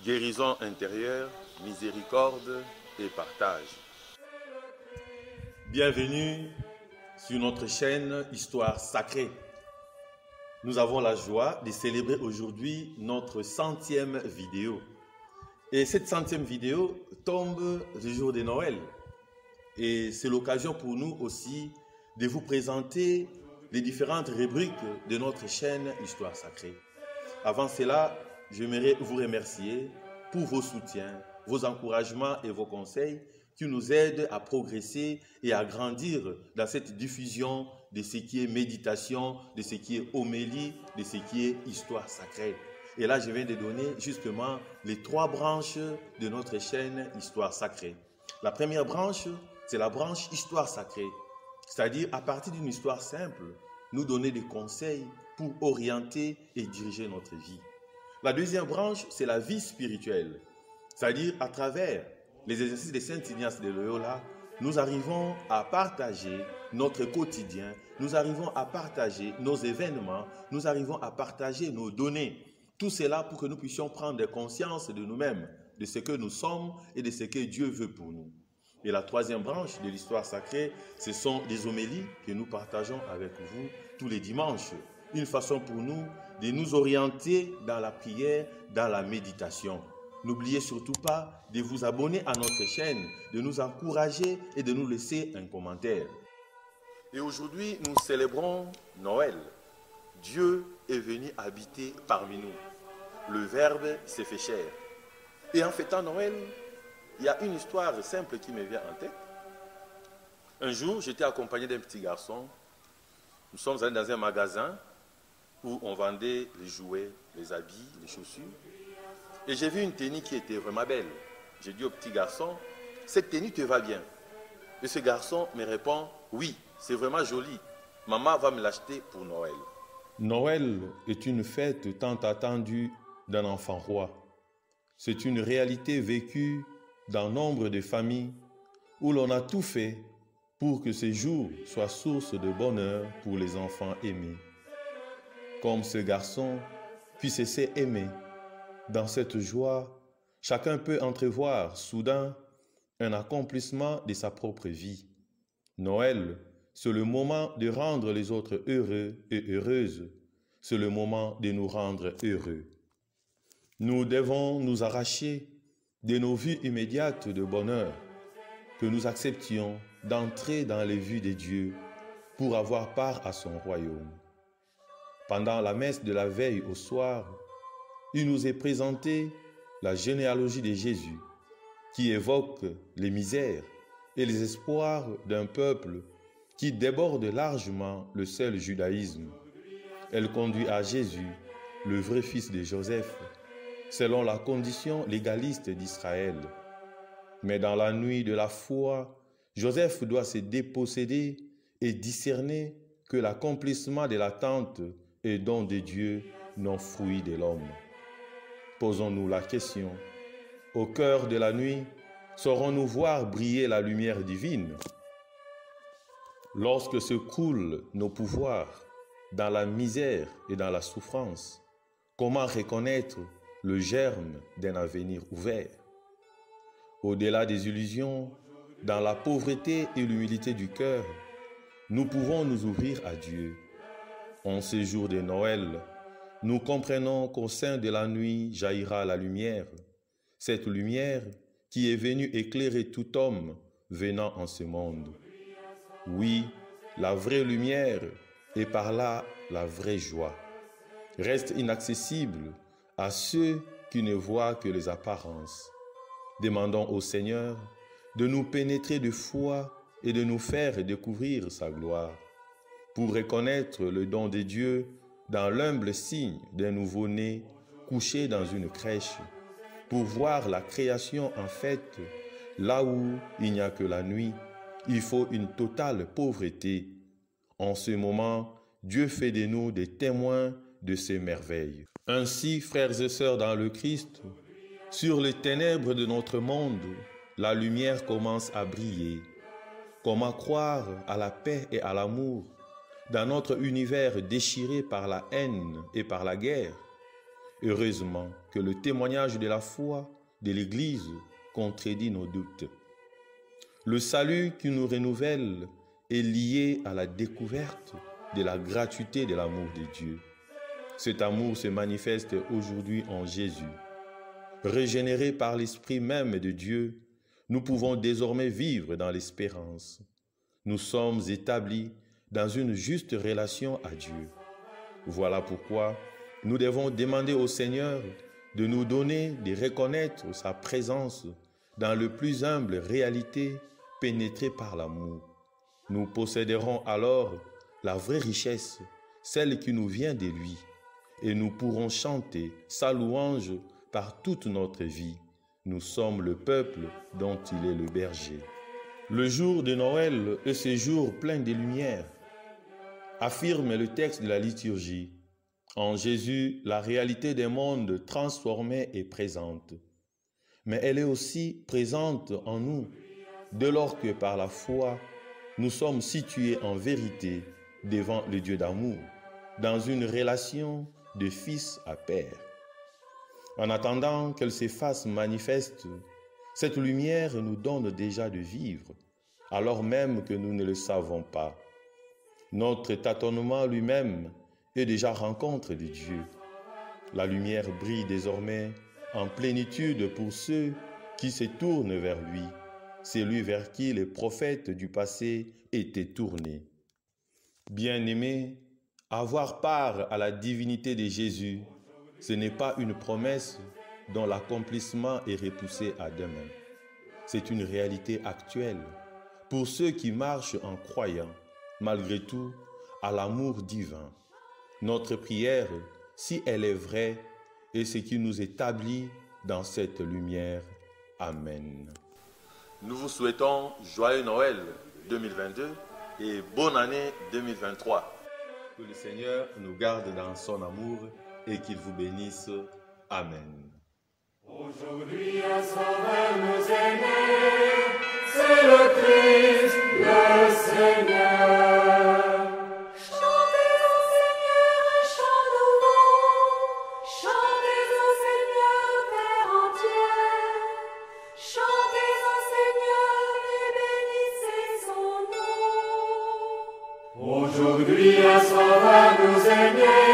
guérison intérieure, miséricorde et partage. Bienvenue sur notre chaîne Histoire Sacrée. Nous avons la joie de célébrer aujourd'hui notre 100e vidéo. Et cette 100e vidéo tombe le jour de Noël. Et c'est l'occasion pour nous aussi de vous présenter les différentes rubriques de notre chaîne Histoire Sacrée. Avant cela, j'aimerais vous remercier pour vos soutiens, vos encouragements et vos conseils qui nous aident à progresser et à grandir dans cette diffusion de ce qui est méditation, de ce qui est homélie, de ce qui est histoire sacrée. Et là, je viens de donner justement les 3 branches de notre chaîne Histoire Sacrée. La première branche, c'est la branche Histoire Sacrée. C'est-à-dire, à partir d'une histoire simple, nous donner des conseils pour orienter et diriger notre vie. La deuxième branche, c'est la vie spirituelle. C'est-à-dire, à travers les exercices de Saint Ignace de Loyola, nous arrivons à partager notre quotidien, nous arrivons à partager nos événements, nous arrivons à partager nos données. Tout cela pour que nous puissions prendre conscience de nous-mêmes, de ce que nous sommes et de ce que Dieu veut pour nous. Et la troisième branche de l'histoire sacrée, ce sont des homélies que nous partageons avec vous tous les dimanches. Une façon pour nous de nous orienter dans la prière, dans la méditation. N'oubliez surtout pas de vous abonner à notre chaîne, de nous encourager et de nous laisser un commentaire. Et aujourd'hui, nous célébrons Noël. Dieu est venu habiter parmi nous. Le Verbe s'est fait chair. Et en fêtant Noël, il y a une histoire simple qui me vient en tête. Un jour, j'étais accompagné d'un petit garçon. Nous sommes allés dans un magasin où on vendait les jouets, les habits, les chaussures. Et j'ai vu une tenue qui était vraiment belle. J'ai dit au petit garçon, « Cette tenue te va bien ?» Et ce garçon me répond, « Oui, c'est vraiment joli. Maman va me l'acheter pour Noël. » Noël est une fête tant attendue d'un enfant roi. C'est une réalité vécue dans nombre de familles où l'on a tout fait pour que ces jours soient source de bonheur pour les enfants aimés. Comme ce garçon puisse se laisser aimer. Dans cette joie, chacun peut entrevoir soudain un accomplissement de sa propre vie. Noël, c'est le moment de rendre les autres heureux et heureuses. C'est le moment de nous rendre heureux. Nous devons nous arracher de nos vues immédiates de bonheur, que nous acceptions d'entrer dans les vues de Dieu pour avoir part à son royaume. Pendant la messe de la veille au soir, il nous est présenté la généalogie de Jésus, qui évoque les misères et les espoirs d'un peuple qui déborde largement le seul judaïsme. Elle conduit à Jésus, le vrai fils de Joseph, selon la condition légaliste d'Israël. Mais dans la nuit de la foi, Joseph doit se déposséder et discerner que l'accomplissement de l'attente est don de Dieu, non fruit de l'homme. Posons-nous la question, au cœur de la nuit, saurons-nous voir briller la lumière divine? Lorsque se croulent nos pouvoirs dans la misère et dans la souffrance, comment reconnaître le germe d'un avenir ouvert? Au-delà des illusions, dans la pauvreté et l'humilité du cœur, nous pouvons nous ouvrir à Dieu. En ce jour de Noël, nous comprenons qu'au sein de la nuit jaillira la lumière, cette lumière qui est venue éclairer tout homme venant en ce monde. Oui, la vraie lumière et par là la vraie joie reste inaccessible à ceux qui ne voient que les apparences. Demandons au Seigneur de nous pénétrer de foi et de nous faire découvrir sa gloire, pour reconnaître le don de Dieu dans l'humble signe d'un nouveau-né couché dans une crèche, pour voir la création en fête, là où il n'y a que la nuit, il faut une totale pauvreté. En ce moment, Dieu fait de nous des témoins de ses merveilles. Ainsi, frères et sœurs dans le Christ, sur les ténèbres de notre monde, la lumière commence à briller. Comment croire à la paix et à l'amour dans notre univers déchiré par la haine et par la guerre? Heureusement que le témoignage de la foi de l'Église contredit nos doutes. Le salut qui nous renouvelle est lié à la découverte de la gratuité de l'amour de Dieu. Cet amour se manifeste aujourd'hui en Jésus. Régénérés par l'Esprit même de Dieu, nous pouvons désormais vivre dans l'espérance. Nous sommes établis dans une juste relation à Dieu. Voilà pourquoi nous devons demander au Seigneur de nous donner de reconnaître sa présence dans le plus humble réalité pénétrée par l'amour. Nous posséderons alors la vraie richesse, celle qui nous vient de lui, et nous pourrons chanter sa louange par toute notre vie. Nous sommes le peuple dont il est le berger. Le jour de Noël est ce jour plein de lumière, affirme le texte de la liturgie. En Jésus, la réalité des mondes transformés est présente. Mais elle est aussi présente en nous, dès lors que par la foi, nous sommes situés en vérité devant le Dieu d'amour, dans une relation de fils à père. En attendant qu'elle se fasse manifeste, cette lumière nous donne déjà de vivre, alors même que nous ne le savons pas. Notre tâtonnement lui-même est déjà rencontre de Dieu. La lumière brille désormais en plénitude pour ceux qui se tournent vers lui, celui vers qui les prophètes du passé étaient tournés. Bien-aimés, avoir part à la divinité de Jésus, ce n'est pas une promesse dont l'accomplissement est repoussé à demain. C'est une réalité actuelle pour ceux qui marchent en croyant, malgré tout, à l'amour divin. Notre prière, si elle est vraie, est ce qui nous établit dans cette lumière. Amen. Nous vous souhaitons joyeux Noël 2022 et bonne année 2023. Que le Seigneur nous garde dans son amour et qu'il vous bénisse. Amen. Aujourd'hui un sauveur nous est né, c'est le Christ, le Seigneur. Chantez au Seigneur un chant nouveau, chantez au Seigneur terre entière, chantez au Seigneur et bénissez son nom. Aujourd'hui un sauveur nous est né,